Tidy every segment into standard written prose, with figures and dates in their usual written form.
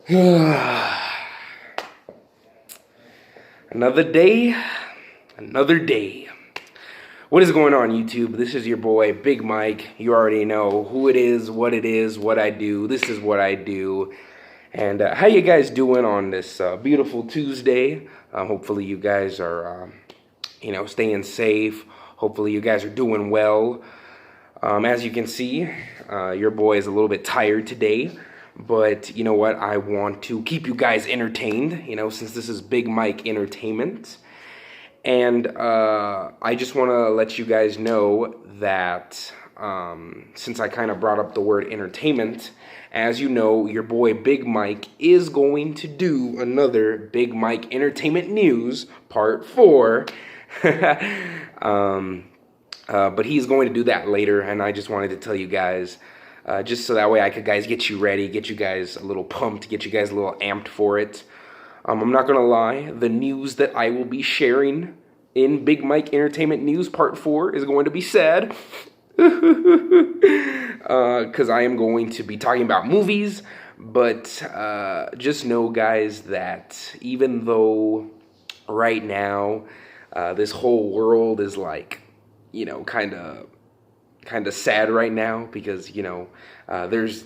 Another day, another day. What is going on, YouTube? This is your boy, Big Mike. You already know who it is, what I do. This is what I do. And how you guys doing on this beautiful Tuesday? Hopefully you guys are, staying safe. Hopefully you guys are doing well. As you can see, your boy is a little bit tired today. But you know what? I want to keep you guys entertained, since this is Big Mike Entertainment. And I just want to let you guys know that since I kind of brought up the word entertainment, as you know, your boy Big Mike is going to do another Big Mike Entertainment News Part 4. But he's going to do that later, and I just wanted to tell you guys, just so that way I could get you ready, get you guys a little pumped, get you guys a little amped for it. I'm not going to lie, the news that I will be sharing in Big Mike Entertainment News Part 4 is going to be sad. Because I am going to be talking about movies, but just know, guys, that even though right now this whole world is like, kind of sad right now because there's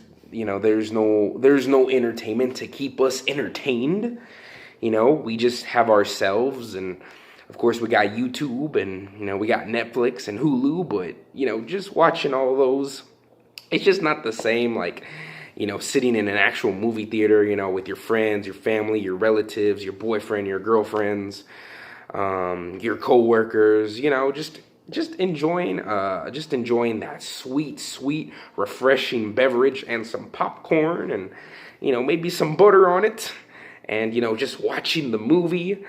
no entertainment to keep us entertained. We just have ourselves, and of course we got YouTube, and we got Netflix and Hulu, but just watching all those, it's just not the same like sitting in an actual movie theater, with your friends, your family, your relatives, your boyfriend, your girlfriends, your co-workers, just enjoying that sweet refreshing beverage and some popcorn and maybe some butter on it, and just watching the movie.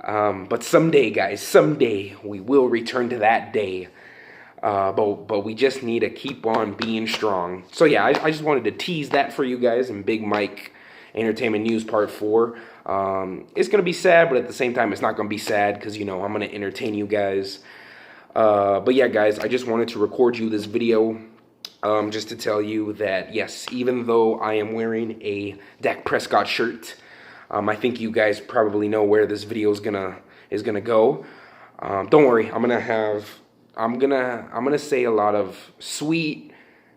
But someday, guys, someday we will return to that day. But we just need to keep on being strong. So yeah, I just wanted to tease that for you guys in Big Mike Entertainment News Part 4. It's gonna be sad, but at the same time it's not gonna be sad because I'm gonna entertain you guys. But yeah, guys, I just wanted to record you this video just to tell you that, yes, even though I am wearing a Dak Prescott shirt, I think you guys probably know where this video is gonna go. Don't worry, I'm gonna say a lot of sweet,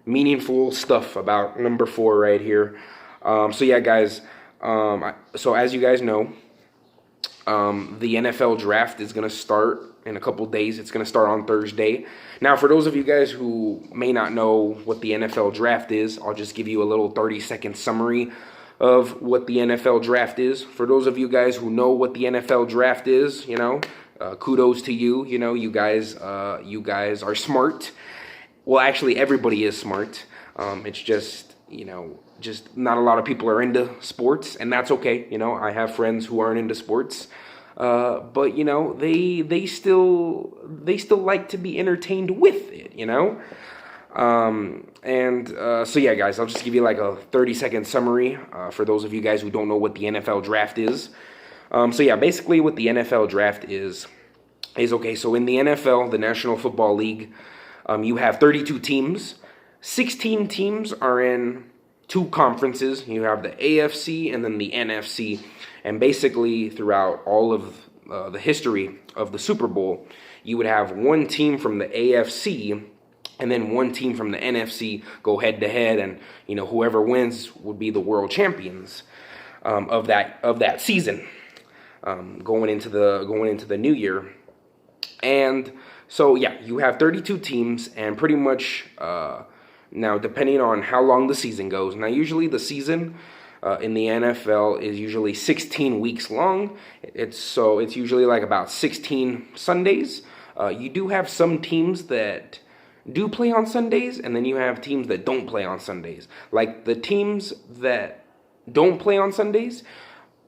meaningful stuff about number 4 right here. So yeah, guys, so as you guys know, the NFL draft is gonna start in a couple days. It's going to start on Thursday. Now, for those of you guys who may not know what the NFL draft is, I'll just give you a little 30-second summary of what the NFL draft is. For those of you guys who know what the NFL draft is, kudos to you. You guys are smart. Well, actually, everybody is smart. It's just, just not a lot of people are into sports, and that's okay. I have friends who aren't into sports. But they still like to be entertained with it, so yeah, guys, I'll just give you like a 30-second summary for those of you guys who don't know what the NFL draft is. So yeah, basically what the NFL draft is okay. So in the NFL, the National Football League, you have 32 teams. 16 teams are in 2 conferences. You have the AFC and then the NFC. And basically, throughout all of the history of the Super Bowl, you would have one team from the AFC and then one team from the NFC go head-to-head, and whoever wins would be the world champions of that season, going into the new year. And so yeah, you have 32 teams, and pretty much now depending on how long the season goes. Now usually the season in the NFL is usually 16 weeks long. It's usually like about 16 Sundays. You do have some teams that do play on Sundays, and then you have teams that don't play on Sundays. Like the teams that don't play on Sundays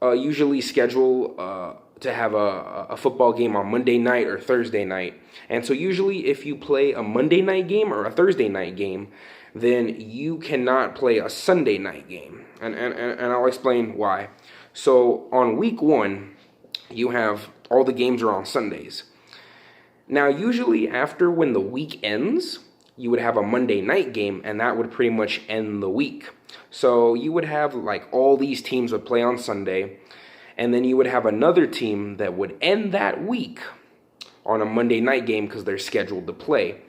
usually schedule to have a football game on Monday night or Thursday night. And so usually if you play a Monday night game or a Thursday night game, then you cannot play a Sunday night game. And I'll explain why. So on week 1, you have all the games are on Sundays. Now, usually after when the week ends, you would have a Monday night game, and that would pretty much end the week. So you would have like all these teams would play on Sunday, and then you would have another team that would end that week on a Monday night game because they're scheduled to play.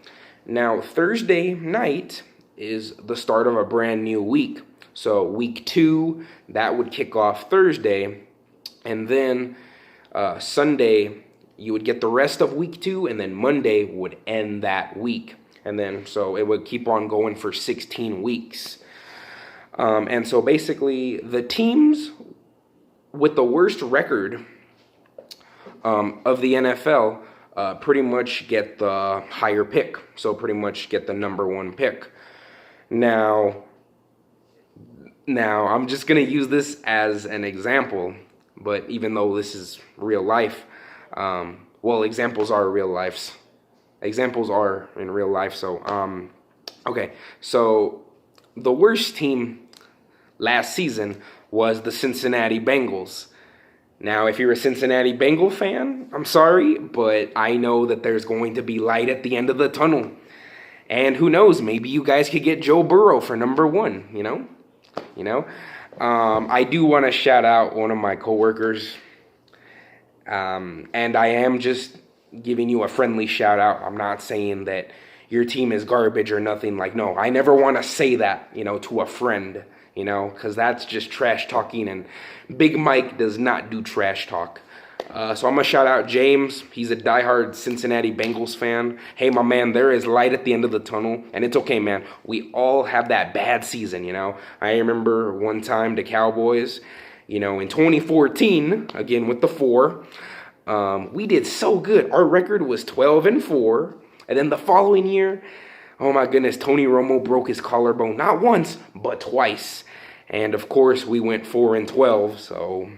Now, Thursday night is the start of a brand new week. So week 2, that would kick off Thursday, and then Sunday, you would get the rest of week 2, and then Monday would end that week. And then, so it would keep on going for 16 weeks. And so basically, the teams with the worst record of the NFL pretty much get the higher pick. So pretty much get the number 1 pick. Now, I'm just going to use this as an example, but even though this is real life, well, examples are real lives. Examples are in real life, so, okay. So, the worst team last season was the Cincinnati Bengals. Now, if you're a Cincinnati Bengal fan, I'm sorry, but I know that there's going to be light at the end of the tunnel. And who knows, maybe you guys could get Joe Burrow for number 1, you know? I do want to shout out one of my coworkers, and I am just giving you a friendly shout out. I'm not saying that your team is garbage or nothing. Like, no, I never want to say that, to a friend, because that's just trash talking, and Big Mike does not do trash talk. So I'm going to shout out James. He's a diehard Cincinnati Bengals fan. Hey, my man, there is light at the end of the tunnel, and it's okay, man. We all have that bad season, I remember one time the Cowboys, in 2014, again with the 4, we did so good. Our record was 12-4, and then the following year, oh my goodness, Tony Romo broke his collarbone, not once, but twice. And of course, we went 4-12, so...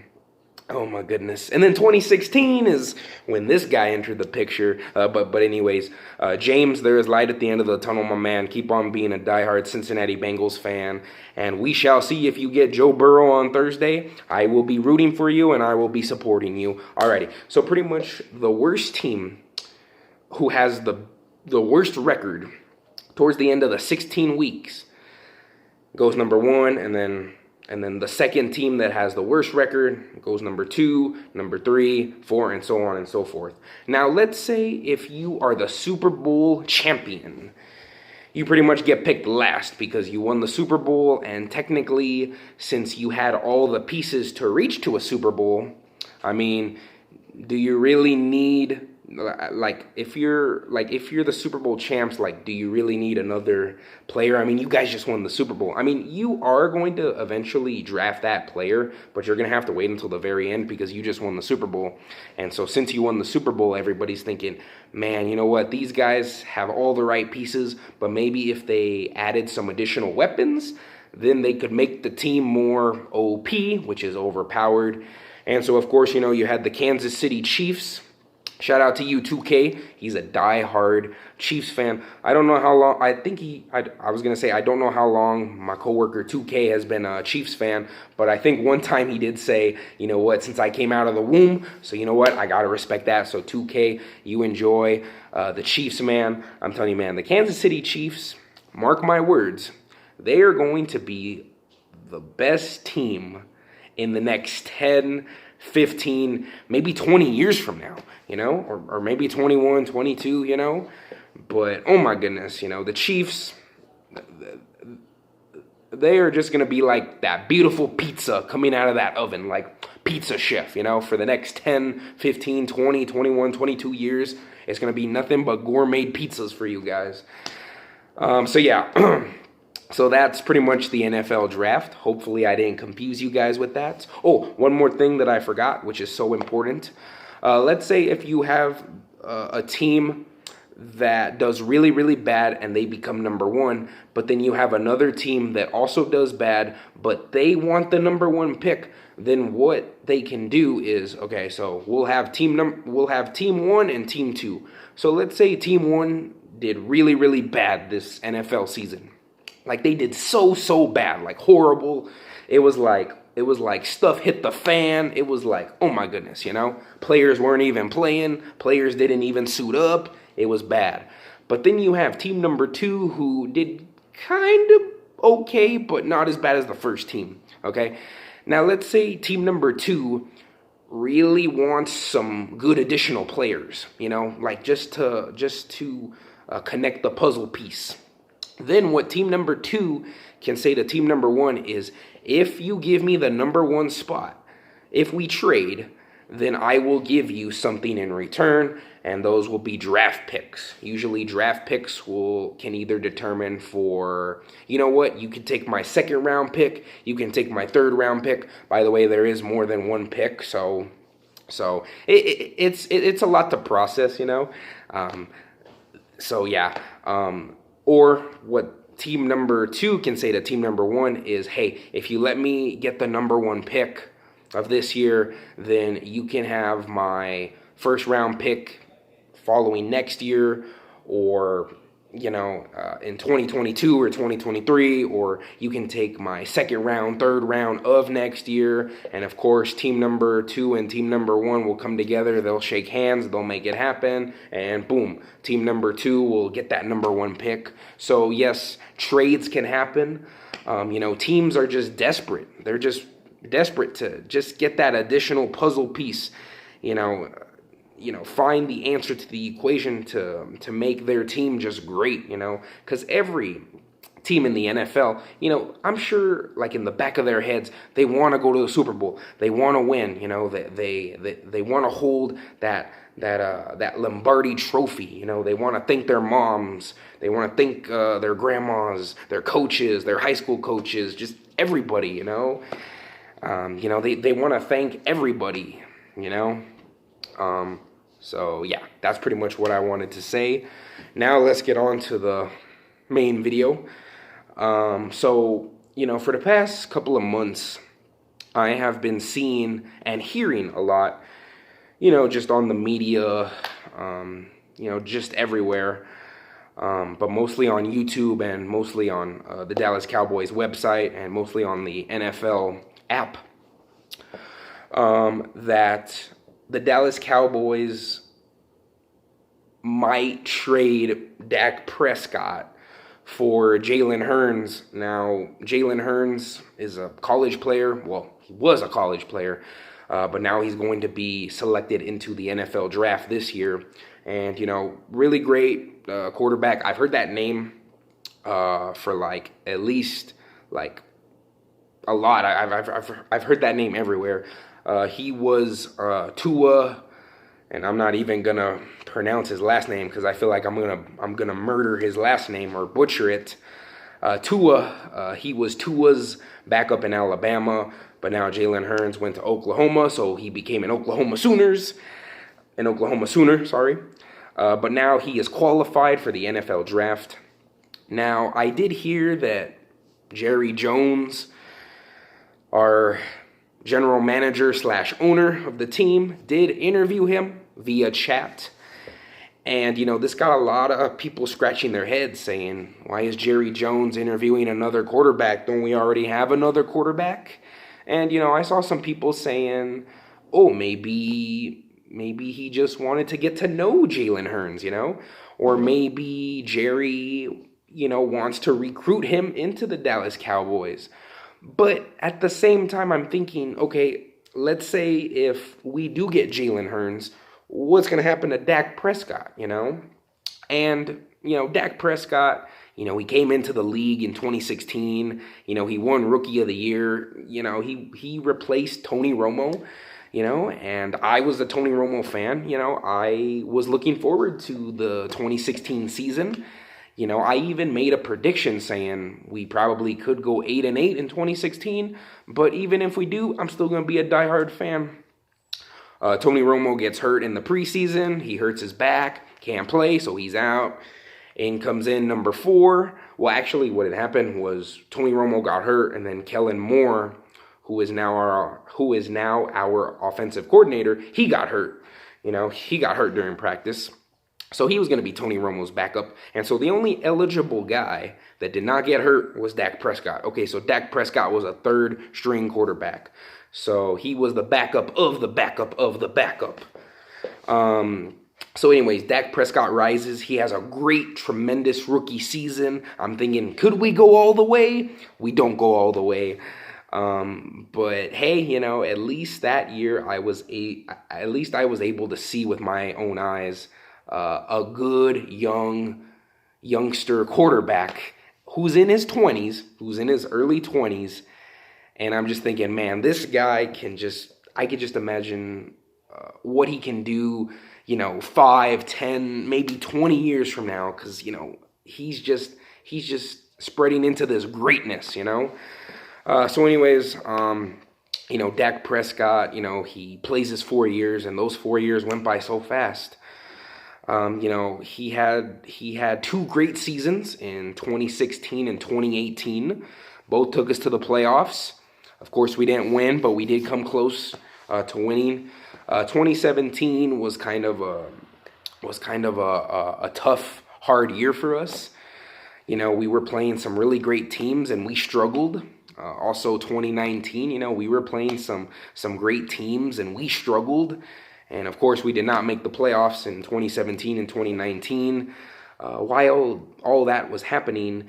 oh my goodness. And then 2016 is when this guy entered the picture. But anyways, James, there is light at the end of the tunnel, my man. Keep on being a diehard Cincinnati Bengals fan. And we shall see if you get Joe Burrow on Thursday. I will be rooting for you, and I will be supporting you. Alrighty. So pretty much the worst team who has the worst record towards the end of the 16 weeks goes number 1, and then the second team that has the worst record goes number 2, number 3, 4, and so on and so forth. Now, let's say if you are the Super Bowl champion, you pretty much get picked last because you won the Super Bowl, and technically, since you had all the pieces to reach to a Super Bowl, I mean, do you really need... if you're the Super Bowl champs, do you really need another player? I mean, you guys just won the Super Bowl. I mean, you are going to eventually draft that player, but you're going to have to wait until the very end because you just won the Super Bowl. And so since you won the Super Bowl, everybody's thinking, man, you know what? These guys have all the right pieces, but maybe if they added some additional weapons, then they could make the team more OP, which is overpowered. And so, of course, you had the Kansas City Chiefs. Shout out to you, 2K. He's a diehard Chiefs fan. I don't know how long. I was going to say, I don't know how long my coworker 2K has been a Chiefs fan. But I think one time he did say, you know what, since I came out of the womb, so you know what, I got to respect that. So 2K, you enjoy the Chiefs, man. I'm telling you, man, the Kansas City Chiefs, mark my words, they are going to be the best team in the next 10, 15, maybe 20 years from now, or maybe 21, 22, but oh my goodness, the Chiefs, they are just going to be like that beautiful pizza coming out of that oven, like Pizza Chef, for the next 10, 15, 20, 21, 22 years. It's going to be nothing but gourmet pizzas for you guys. So yeah. So that's pretty much the NFL draft. Hopefully I didn't confuse you guys with that. Oh, one more thing that I forgot, which is so important. Let's say if you have a team that does really, really bad and they become number 1, but then you have another team that also does bad, but they want the number 1 pick, then what they can do is, okay, so we'll have team 1 and team 2. So let's say team 1 did really, really bad this NFL season. Like they did so bad, like horrible. It was like stuff hit the fan. It was like, oh my goodness, Players weren't even playing. Players didn't even suit up. It was bad. But then you have team number 2 who did kind of okay, but not as bad as the first team. Okay, now let's say team number 2 really wants some good additional players, like just to connect the puzzle piece. Then what team number 2 can say to team number 1 is, if you give me the number 1 spot, if we trade, then I will give you something in return, and those will be draft picks. Usually draft picks can either determine for, you can take my 2nd round pick, you can take my 3rd round pick. By the way, there is more than one pick, so it's a lot to process, So yeah, or what team number 2 can say to team number 1 is, hey, if you let me get the number 1 pick of this year, then you can have my 1st round pick following next year, or in 2022 or 2023, or you can take my 2nd round, 3rd round of next year. And of course, team number 2 and team number 1 will come together, they'll shake hands, they'll make it happen, and boom, team number 2 will get that number 1 pick. So yes, trades can happen. Teams are just desperate. They're just desperate to just get that additional puzzle piece, find the answer to the equation to make their team just great, because every team in the NFL, I'm sure, like, in the back of their heads, they want to go to the Super Bowl, they want to win, they want to hold that Lombardi trophy, they want to thank their moms, they want to thank their grandmas, their coaches, their high school coaches, just everybody, they want to thank everybody, So yeah, that's pretty much what I wanted to say. Now let's get on to the main video. For the past couple of months, I have been seeing and hearing a lot, just on the media, just everywhere, but mostly on YouTube and mostly on the Dallas Cowboys website and mostly on the NFL app, that the Dallas Cowboys might trade Dak Prescott for Jalen Hurns. Now, Jalen Hurns is a college player. Well, he was a college player, but now he's going to be selected into the NFL draft this year. And, really great quarterback. I've heard that name for at least a lot. I've heard that name everywhere. He was Tua, and I'm not even gonna pronounce his last name because I feel like I'm gonna murder his last name or butcher it. Tua, he was Tua's backup in Alabama, but now Jalen Hurns went to Oklahoma, so he became an Oklahoma Sooner, sorry. But now he is qualified for the NFL draft. Now, I did hear that Jerry Jones, our general manager / owner of the team, did interview him via chat. And, this got a lot of people scratching their heads saying, why is Jerry Jones interviewing another quarterback? Don't we already have another quarterback? And, I saw some people saying, oh, maybe he just wanted to get to know Jalen Hurns, or maybe Jerry, wants to recruit him into the Dallas Cowboys. But at the same time, I'm thinking, okay, let's say if we do get Jalen Hurns, what's going to happen to Dak Prescott, And, Dak Prescott, he came into the league in 2016. He won Rookie of the Year. He replaced Tony Romo, and I was a Tony Romo fan. I was looking forward to the 2016 season. I even made a prediction saying we probably could go 8-8 in 2016, but even if we do, I'm still going to be a diehard fan. Tony Romo gets hurt in the preseason. He hurts his back, can't play, so he's out. In comes in number 4. Well, actually, what had happened was Tony Romo got hurt, and then Kellen Moore, who is now our offensive coordinator, he got hurt. He got hurt during practice. So he was going to be Tony Romo's backup. And so the only eligible guy that did not get hurt was Dak Prescott. Okay, so Dak Prescott was a 3rd string quarterback. So he was the backup of the backup of the backup. So anyways, Dak Prescott rises. He has a great, tremendous rookie season. I'm thinking, could we go all the way? We don't go all the way. But hey, at least that year at least I was able to see with my own eyes a good youngster quarterback who's in his 20s, who's in his early 20s, and I'm just thinking, man, this guy I could just imagine what he can do, 5, 10, maybe 20 years from now, because, he's just spreading into this greatness. So anyways, Dak Prescott, he plays his 4 years, and those 4 years went by so fast. He had two great seasons in 2016 and 2018. Both took us to the playoffs. Of course, we didn't win, but we did come close to winning. 2017 was kind of a tough, hard year for us. We were playing some really great teams, and we struggled. Also, 2019, we were playing some great teams, and we struggled. And of course, we did not make the playoffs in 2017 and 2019. While all that was happening,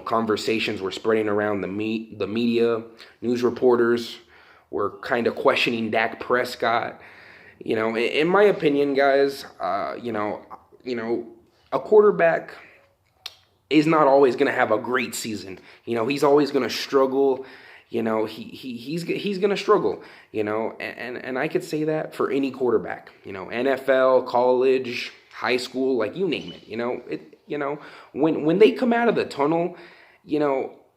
conversations were spreading around the media. News reporters were kind of questioning Dak Prescott. In my opinion, guys, a quarterback is not always going to have a great season. He's always going to struggle. He's going to struggle, and I could say that for any quarterback, NFL, college, high school, like you name it, when they come out of the tunnel,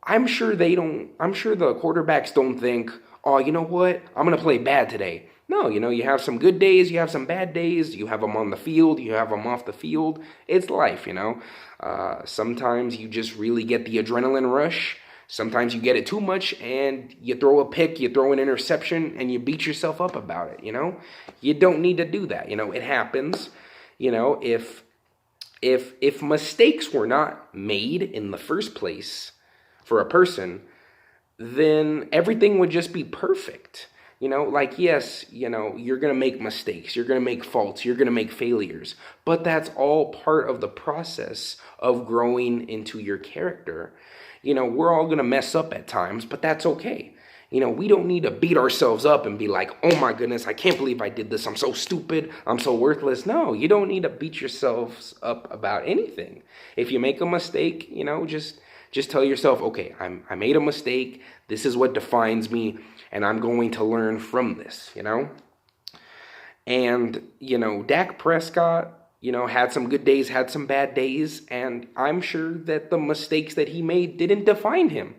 I'm sure the quarterbacks don't think, oh, you know what, I'm going to play bad today. No, you have some good days, you have some bad days, you have them on the field, you have them off the field. It's life, Sometimes you just really get the adrenaline rush. Sometimes you get it too much and you throw a pick, you throw an interception, and you beat yourself up about it, You don't need to do that, it happens. If mistakes were not made in the first place for a person, then everything would just be perfect. Yes, you're going to make mistakes, you're going to make faults, you're going to make failures, but that's all part of the process of growing into your character. We're all going to mess up at times, but that's okay. We don't need to beat ourselves up and be like, oh my goodness, I can't believe I did this. I'm so stupid. I'm so worthless. No, you don't need to beat yourselves up about anything. If you make a mistake, just tell yourself, okay, I made a mistake. This is what defines me, and I'm going to learn from this, And, Dak Prescott, had some good days, had some bad days, and I'm sure that the mistakes that he made didn't define him,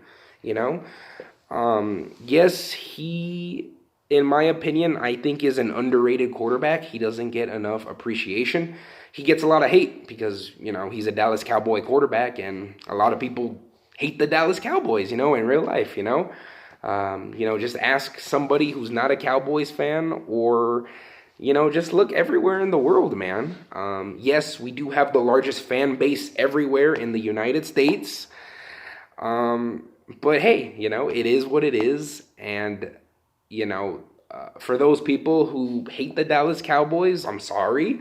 Yes, he, in my opinion, I think is an underrated quarterback. He doesn't get enough appreciation. He gets a lot of hate because, he's a Dallas Cowboy quarterback, and a lot of people hate the Dallas Cowboys, in real life, just ask somebody who's not a Cowboys fan, or, just look everywhere in the world, man. Yes, we do have the largest fan base everywhere in the United States. But hey, it is what it is. And, for those people who hate the Dallas Cowboys, I'm sorry.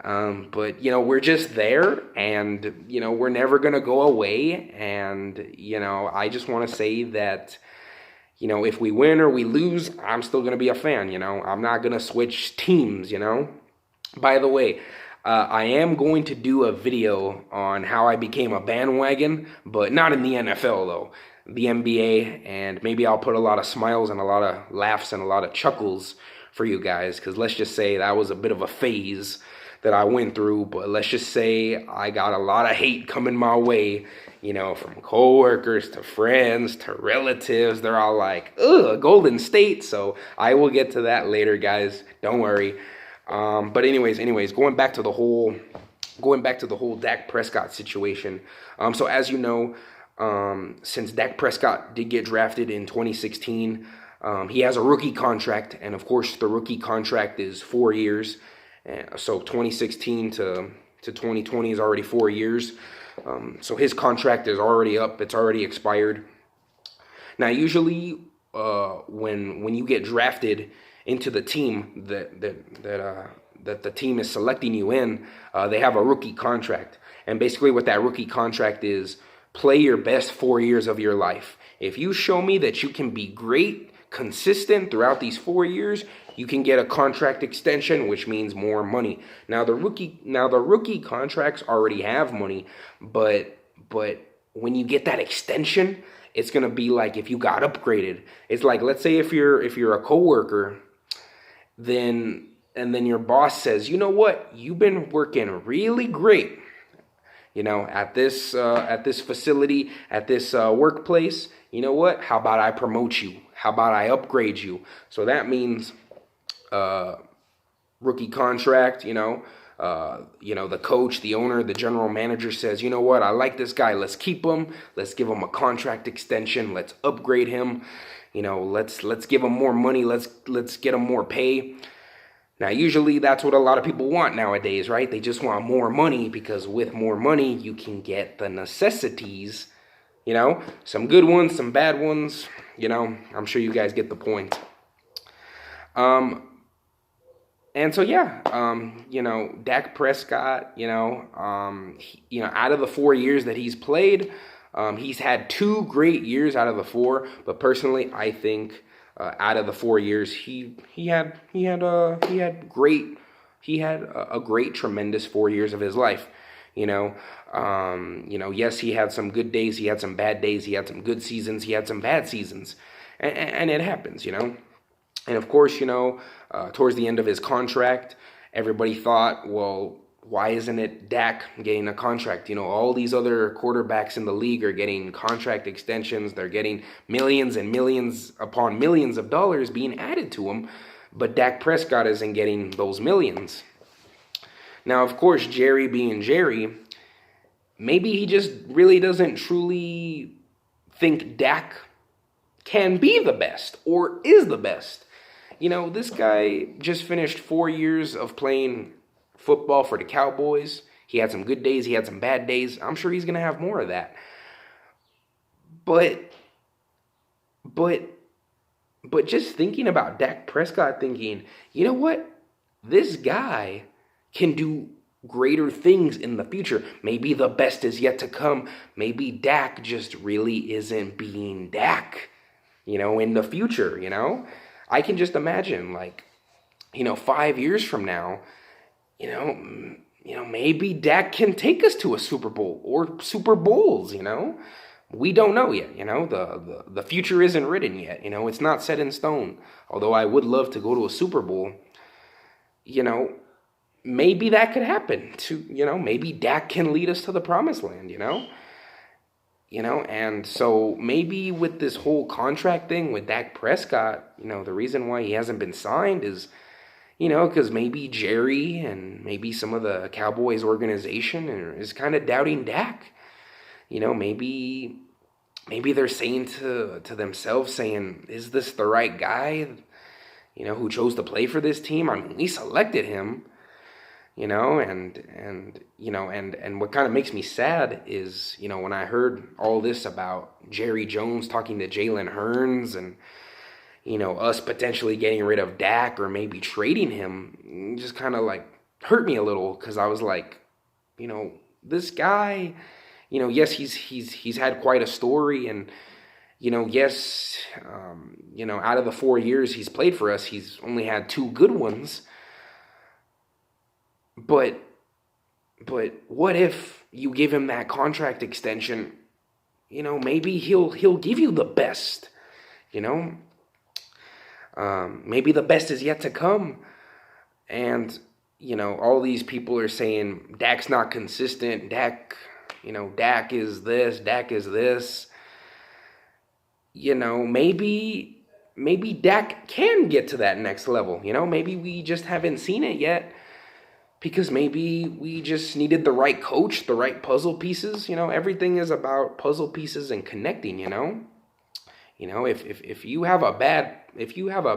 But, we're just there, and, we're never going to go away. And, I just want to say that, if we win or we lose, I'm still going to be a fan, I'm not going to switch teams, By the way, I am going to do a video on how I became a bandwagon, but not in the NFL, though. The NBA, and maybe I'll put a lot of smiles and a lot of laughs and a lot of chuckles for you guys, because let's just say that was a bit of a phase that I went through, but let's just say I got a lot of hate coming my way, from coworkers to friends to relatives. They're all like, ugh, Golden State. So I will get to that later, guys. Don't worry. But anyways, going back to the whole Dak Prescott situation. So as you know, since Dak Prescott did get drafted in 2016, he has a rookie contract, and of course the rookie contract is 4 years. So 2016 to 2020 is already 4 years. So his contract is already up. It's already expired. Now, usually, when you get drafted into the team that the team is selecting you in, they have a rookie contract. And basically what that rookie contract is, play your best 4 years of your life. If you show me that you can be great, consistent throughout these 4 years, you can get a contract extension, which means more money. Now the rookie contracts already have money, but when you get that extension, it's gonna be like if you got upgraded. It's like, let's say if you're a coworker, then your boss says, you know what, you've been working really great, at this facility, at this workplace. You know what? How about I promote you? How about I upgrade you? So that means rookie contract. The coach, the owner, the general manager says, you know what? I like this guy. Let's keep him. Let's give him a contract extension. Let's upgrade him. Let's give him more money. Let's get him more pay. Now, usually that's what a lot of people want nowadays, right? They just want more money, because with more money, you can get the necessities, some good ones, some bad ones, I'm sure you guys get the point. And so, yeah, Dak Prescott, out of the 4 years that he's played, he's had 2 great years out of the 4, but personally, I think out of the 4 years, he had a great, tremendous 4 years of his life. Yes, he had some good days, he had some bad days, he had some good seasons, he had some bad seasons, and it happens, And of course, towards the end of his contract, everybody thought, well, why isn't it Dak getting a contract? All these other quarterbacks in the league are getting contract extensions. They're getting millions and millions upon millions of dollars being added to them. But Dak Prescott isn't getting those millions. Now, of course, Jerry being Jerry, maybe he just really doesn't truly think Dak can be the best or is the best. This guy just finished 4 years of playing football for the Cowboys. He had some good days, he had some bad days. I'm sure he's going to have more of that. But just thinking about Dak Prescott, thinking, you know what? This guy can do greater things in the future. Maybe the best is yet to come. Maybe Dak just really isn't being Dak, in the future, I can just imagine, 5 years from now, maybe Dak can take us to a Super Bowl or Super Bowls, We don't know yet, the future isn't written yet, it's not set in stone. Although I would love to go to a Super Bowl, maybe that could happen maybe Dak can lead us to the promised land, and so maybe with this whole contract thing with Dak Prescott, the reason why he hasn't been signed is, because maybe Jerry and maybe some of the Cowboys organization is kind of doubting Dak. Maybe they're saying to themselves, saying, is this the right guy, who chose to play for this team? I mean, we selected him, and what kind of makes me sad is, when I heard all this about Jerry Jones talking to Jalen Hurns and, us potentially getting rid of Dak or maybe trading him, just kind of hurt me a little, because I was like, this guy, yes, he's had quite a story, and yes, out of the 4 years he's played for us, he's only had 2 good ones. But what if you give him that contract extension? Maybe he'll give you the best. Maybe the best is yet to come. And all these people are saying Dak's not consistent. Dak is this. Dak is this. Maybe Dak can get to that next level. Maybe we just haven't seen it yet. Because maybe we just needed the right coach, the right puzzle pieces. Everything is about puzzle pieces and connecting. If you have a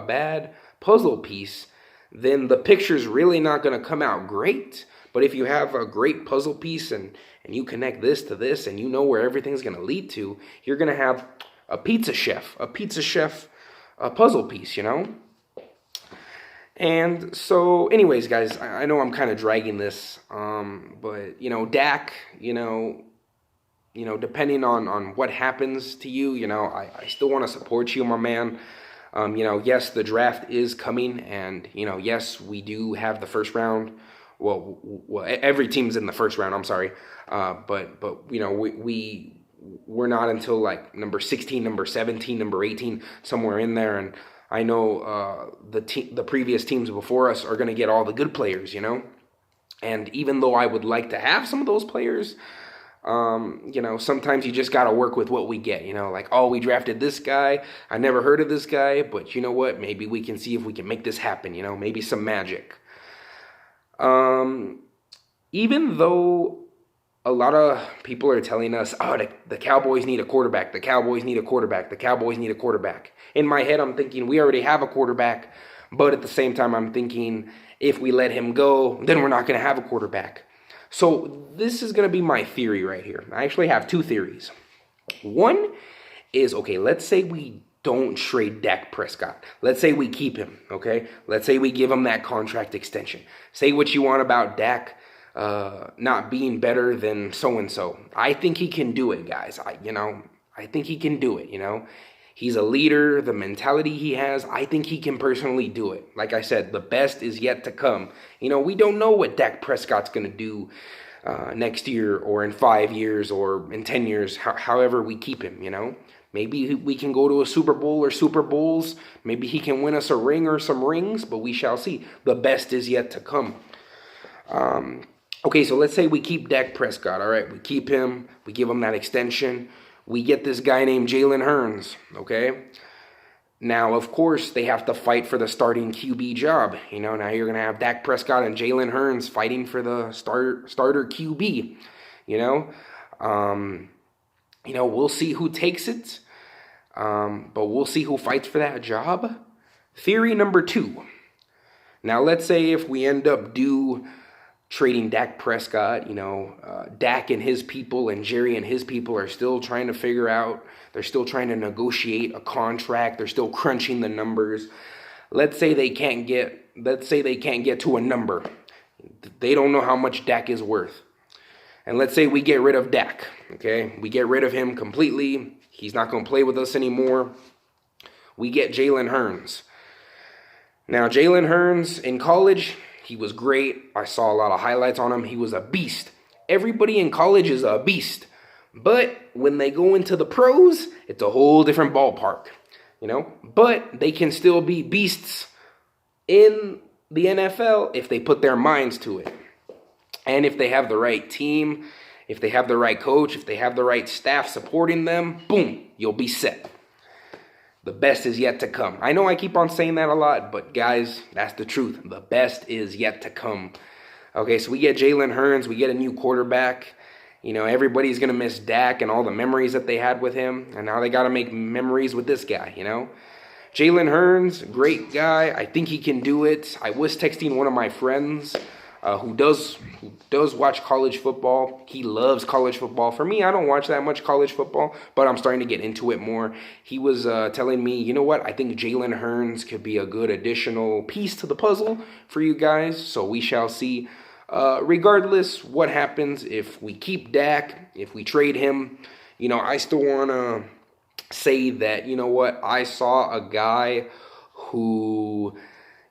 bad puzzle piece, then the picture's really not going to come out great. But if you have a great puzzle piece and you connect this to this, and where everything's going to lead to, you're going to have a pizza chef puzzle piece. And so, anyways, guys, I know I'm kind of dragging this, but Dak, depending on what happens to you, I still want to support you, my man. Yes, the draft is coming, and yes, we do have the first round. Well, every team's in the first round. I'm sorry, but we're not until like number 16, number 17, number 18, somewhere in there, and I know the previous teams before us are going to get all the good players, And even though I would like to have some of those players, sometimes you just got to work with what we get, like, oh, we drafted this guy. I never heard of this guy, but you know what? Maybe we can see if we can make this happen, maybe some magic. Even though a lot of people are telling us, oh, the Cowboys need a quarterback. The Cowboys need a quarterback. The Cowboys need a quarterback. In my head, I'm thinking we already have a quarterback. But at the same time, I'm thinking if we let him go, then we're not going to have a quarterback. So this is going to be my theory right here. I actually have two theories. One is, okay, let's say we don't trade Dak Prescott. Let's say we keep him, okay? Let's say we give him that contract extension. Say what you want about Dak not being better than so-and-so. I think he can do it, guys. I think he can do it, He's a leader. The mentality he has, I think he can personally do it. Like I said, the best is yet to come. We don't know what Dak Prescott's going to do next year or in 5 years or in 10 years, however we keep him, Maybe we can go to a Super Bowl or Super Bowls. Maybe he can win us a ring or some rings, but we shall see. The best is yet to come. Okay, so let's say we keep Dak Prescott, all right? We keep him. We give him that extension. We get this guy named Jalen Hurns, okay? Now, of course, they have to fight for the starting QB job. Now you're going to have Dak Prescott and Jalen Hurns fighting for the starter QB, we'll see who takes it, but we'll see who fights for that job. Theory number 2. Now, let's say if we end up trading Dak Prescott, Dak and his people and Jerry and his people are still trying to figure out, they're still trying to negotiate a contract, they're still crunching the numbers. Let's say they can't get to a number. They don't know how much Dak is worth. And let's say we get rid of Dak, okay? We get rid of him completely. He's not going to play with us anymore. We get Jalen Hurns. Now, Jalen Hurns in college, he was great. I saw a lot of highlights on him. He was a beast. Everybody in college is a beast. But when they go into the pros, it's a whole different ballpark, But they can still be beasts in the NFL if they put their minds to it. And if they have the right team, if they have the right coach, if they have the right staff supporting them, boom, you'll be set. The best is yet to come. I know I keep on saying that a lot, but guys, that's the truth. The best is yet to come. Okay, so we get Jalen Hurns, we get a new quarterback. Everybody's going to miss Dak and all the memories that they had with him, and now they got to make memories with this guy, Jalen Hurns, great guy. I think he can do it. I was texting one of my friends who does watch college football. He loves college football. For me, I don't watch that much college football, but I'm starting to get into it more. He was telling me, you know what? I think Jalen Hurns could be a good additional piece to the puzzle for you guys. So we shall see. Regardless what happens, if we keep Dak, if we trade him, I still want to say that, I saw a guy who,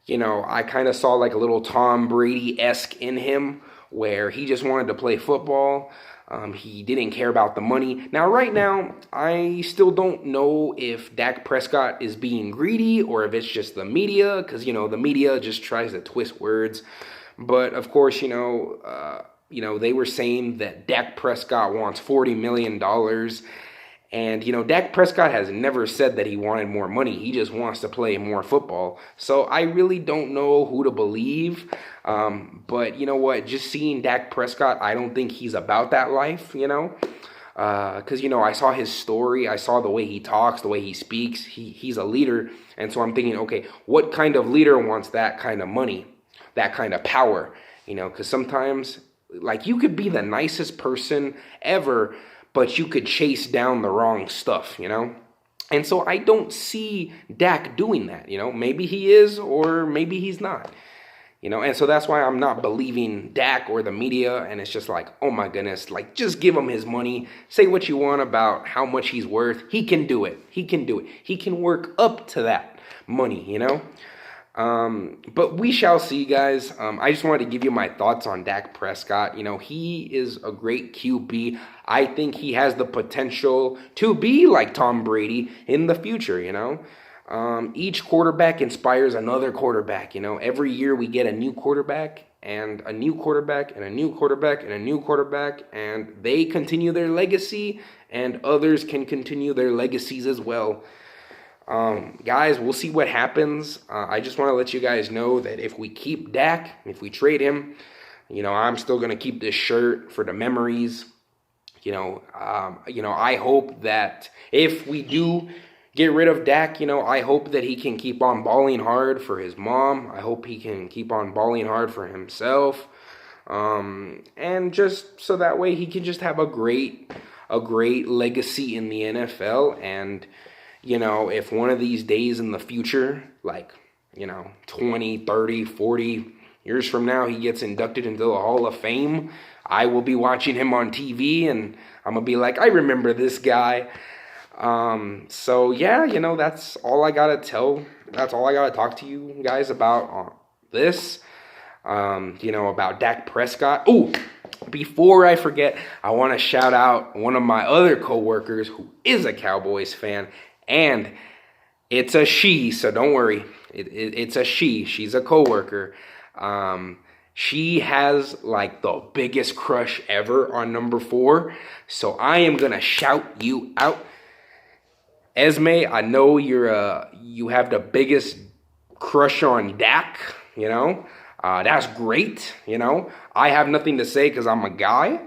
I kind of saw like a little Tom Brady-esque in him where he just wanted to play football. He didn't care about the money. Now, right now, I still don't know if Dak Prescott is being greedy or if it's just the media, because, the media just tries to twist words. But, of course, they were saying that Dak Prescott wants $40 million. And, Dak Prescott has never said that he wanted more money. He just wants to play more football. So I really don't know who to believe. But you know what? Just seeing Dak Prescott, I don't think he's about that life, Because, I saw his story. I saw the way he talks, the way he speaks. He's a leader. And so I'm thinking, okay, what kind of leader wants that kind of money, that kind of power? Because sometimes, like, you could be the nicest person ever, but you could chase down the wrong stuff, And so I don't see Dak doing that. Maybe he is, or maybe he's not. And so that's why I'm not believing Dak or the media. And it's just like, oh my goodness, like, just give him his money. Say what you want about how much he's worth. He can do it. He can do it. He can work up to that money, But we shall see, guys. I just wanted to give you my thoughts on Dak Prescott. He is a great QB. I think he has the potential to be like Tom Brady in the future, Each quarterback inspires another quarterback, Every year we get a new quarterback and a new quarterback and a new quarterback and a new quarterback, and they continue their legacy, and others can continue their legacies as well. Guys, we'll see what happens. I just want to let you guys know that if we keep Dak, if we trade him, I'm still going to keep this shirt for the memories. I hope that if we do get rid of Dak, I hope that he can keep on balling hard for his mom. I hope he can keep on balling hard for himself. And just so that way he can just have a great legacy in the NFL. And if one of these days in the future, like, 20, 30, 40 years from now, he gets inducted into the Hall of Fame, I will be watching him on TV, and I'm going to be like, I remember this guy. So, yeah, that's all I got to tell. That's all I got to talk to you guys about this, about Dak Prescott. Oh, before I forget, I want to shout out one of my other coworkers who is a Cowboys fan. And it's a she, so don't worry. It's a she. She's a coworker. She has like the biggest crush ever on number 4. So I am gonna shout you out, Esme. I know you have the biggest crush on Dak. That's great. I have nothing to say because I'm a guy.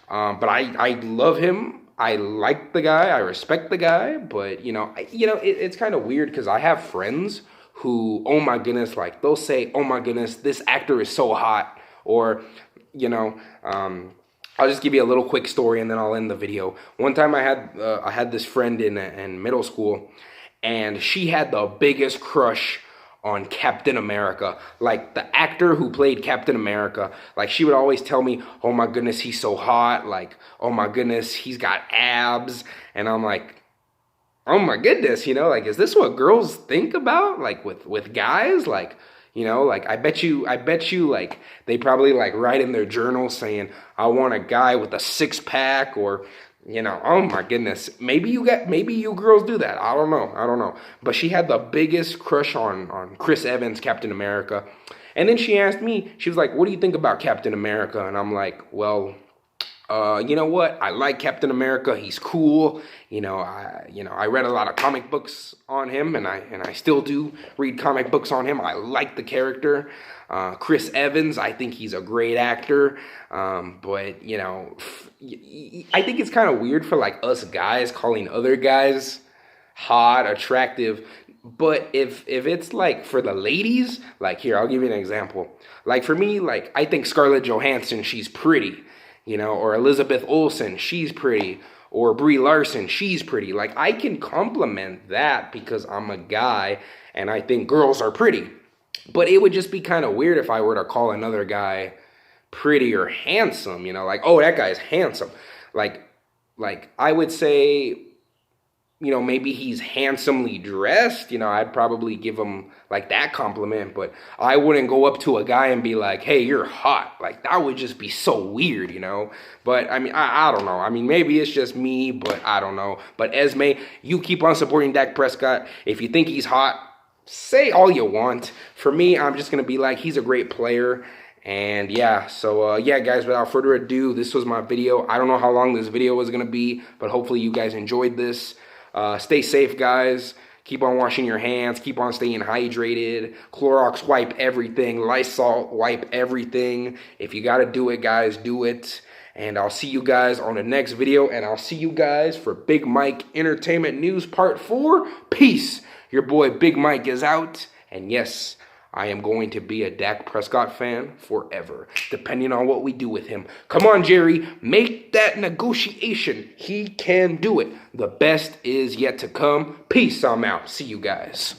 But I love him. I like the guy, I respect the guy, but, it's kind of weird because I have friends who, oh my goodness, like, they'll say, oh my goodness, this actor is so hot, or, I'll just give you a little quick story and then I'll end the video. One time I had this friend in middle school, and she had the biggest crush on Captain America. Like, the actor who played Captain America, like, she would always tell me, oh my goodness, he's so hot, like, oh my goodness, he's got abs. And I'm like, oh my goodness, like, is this what girls think about, like, with guys? Like, like, I bet you, like, they probably, like, write in their journal saying, I want a guy with a 6-pack, or, oh my goodness. Maybe you girls do that. I don't know. But she had the biggest crush on Chris Evans, Captain America. And then she asked me, she was like, what do you think about Captain America? And I'm like, well, you know what? I like Captain America. He's cool. I read a lot of comic books on him, and I still do read comic books on him. I like the character. Chris Evans, I think he's a great actor. But, I think it's kind of weird for, like, us guys calling other guys hot, attractive. But if it's, like, for the ladies, like, here, I'll give you an example. Like, for me, like, I think Scarlett Johansson, she's pretty, or Elizabeth Olsen, she's pretty, or Brie Larson, she's pretty. Like, I can compliment that because I'm a guy and I think girls are pretty. But it would just be kind of weird if I were to call another guy pretty or handsome, like, oh, that guy's handsome. Like I would say, maybe he's handsomely dressed, I'd probably give him like that compliment, but I wouldn't go up to a guy and be like, hey, you're hot. Like, that would just be so weird, But I mean, I don't know. I mean, maybe it's just me, but I don't know. But Esme, you keep on supporting Dak Prescott. If you think he's hot, say all you want. For me, I'm just going to be like, he's a great player. And yeah, so yeah, guys, without further ado, this was my video. I don't know how long this video was going to be, but hopefully you guys enjoyed this. Stay safe, guys. Keep on washing your hands. Keep on staying hydrated. Clorox wipe everything. Lysol wipe everything. If you got to do it, guys, do it. And I'll see you guys on the next video. And I'll see you guys for Big Mike Entertainment News Part 4. Peace. Your boy Big Mike is out. And yes, I am going to be a Dak Prescott fan forever, depending on what we do with him. Come on, Jerry, make that negotiation. He can do it. The best is yet to come. Peace, I'm out. See you guys.